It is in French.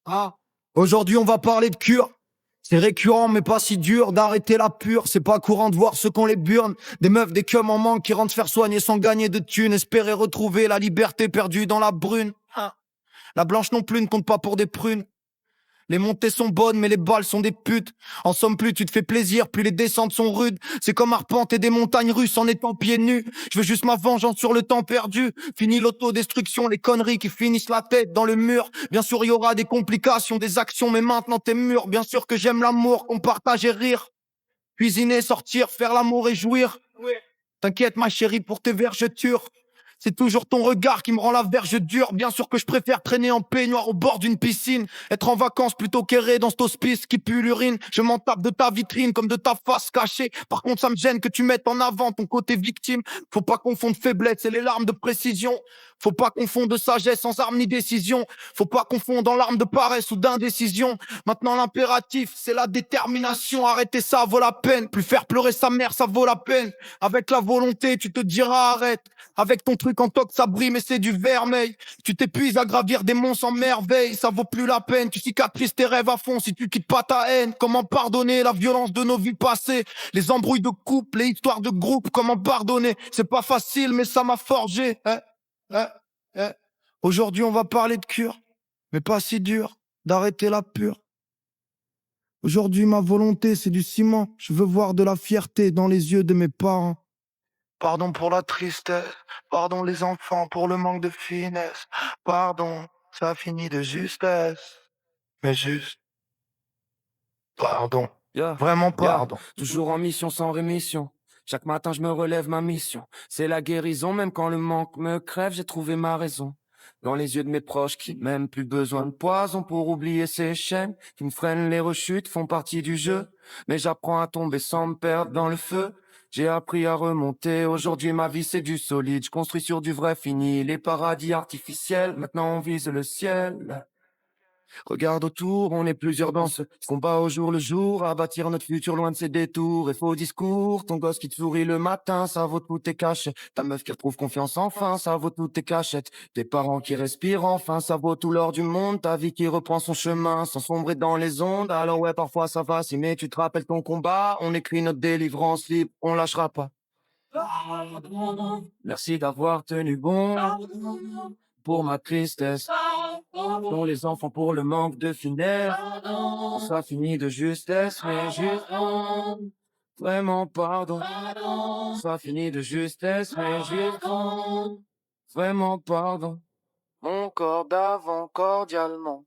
Ah, aujourd'hui on va parler de cure. C'est récurrent mais pas si dur d'arrêter la pure. C'est pas courant de voir ceux qu'on les burne. Des meufs, des cums en manque qui rentrent faire soigner sans gagner de thunes. Espérer retrouver la liberté perdue dans la brune. Ah. La blanche non plus ne compte pas pour des prunes. Les montées sont bonnes, mais les balles sont des putes. En somme, plus tu te fais plaisir, plus les descentes sont rudes. C'est comme arpenter des montagnes russes en étant pieds nus. Je veux juste ma vengeance sur le temps perdu. Fini l'autodestruction, les conneries qui finissent la tête dans le mur. Bien sûr, il y aura des complications, des actions, mais maintenant t'es mûr. Bien sûr que j'aime l'amour, qu'on partage et rire. Cuisiner, sortir, faire l'amour et jouir. T'inquiète ma chérie pour tes vergetures. C'est toujours ton regard qui me rend la verge dure. Bien sûr que je préfère traîner en peignoir au bord d'une piscine. Être en vacances plutôt qu'errer dans cet hospice qui pue l'urine. Je m'en tape de ta vitrine comme de ta face cachée. Par contre ça me gêne que tu mettes en avant ton côté victime. Faut pas confondre faiblesse et les larmes de précision. Faut pas confondre sagesse sans arme ni décision. Faut pas confondre en larmes de paresse ou d'indécision. Maintenant l'impératif c'est la détermination. Arrêter ça vaut la peine. Plus faire pleurer sa mère ça vaut la peine. Avec la volonté tu te diras arrête. Avec ton truc en toc ça brille mais c'est du vermeil. Tu t'épuises à gravir des monts sans merveille. Ça vaut plus la peine. Tu cicatrises tes rêves à fond si tu quittes pas ta haine. Comment pardonner la violence de nos vies passées? Les embrouilles de couple, les histoires de groupe. Comment pardonner? C'est pas facile mais ça m'a forgé. Eh, eh. Aujourd'hui, on va parler de cure, mais pas si dur d'arrêter la pure. Aujourd'hui, ma volonté, c'est du ciment. Je veux voir de la fierté dans les yeux de mes parents. Pardon pour la tristesse, pardon les enfants pour le manque de finesse. Pardon, ça a fini de justesse. Mais juste, pardon. Yeah, Vraiment yeah, pardon. toujours en mission sans rémission. Chaque matin je me relève ma mission. C'est la guérison, même quand le manque me crève, j'ai trouvé ma raison. Dans les yeux de mes proches qui m'aiment, plus besoin de poison pour oublier ces chaînes qui me freinent, les rechutes font partie du jeu. Mais j'apprends à tomber sans me perdre dans le feu. J'ai appris à remonter, aujourd'hui ma vie c'est du solide. Je construis sur du vrai fini, les paradis artificiels, maintenant on vise le ciel. Regarde autour, on est plusieurs dans ce combat au jour le jour, à bâtir notre futur loin de ces détours et faux discours. Ton gosse qui te sourit le matin, ça vaut tout tes cachets. Ta meuf qui retrouve confiance enfin, ça vaut toutes tes cachettes. Tes parents qui respirent enfin, ça vaut tout l'or du monde. Ta vie qui reprend son chemin sans sombrer dans les ondes. Alors ouais, parfois ça va, si mais tu te rappelles ton combat. On écrit notre délivrance libre, on lâchera pas. Merci d'avoir tenu bon pour ma tristesse, dont les enfants pour le manque de finesse. Ça finit de justesse, mais juste vraiment pardon. Ça finit de justesse, mais juste vraiment pardon. Mon corps d'avant cordialement.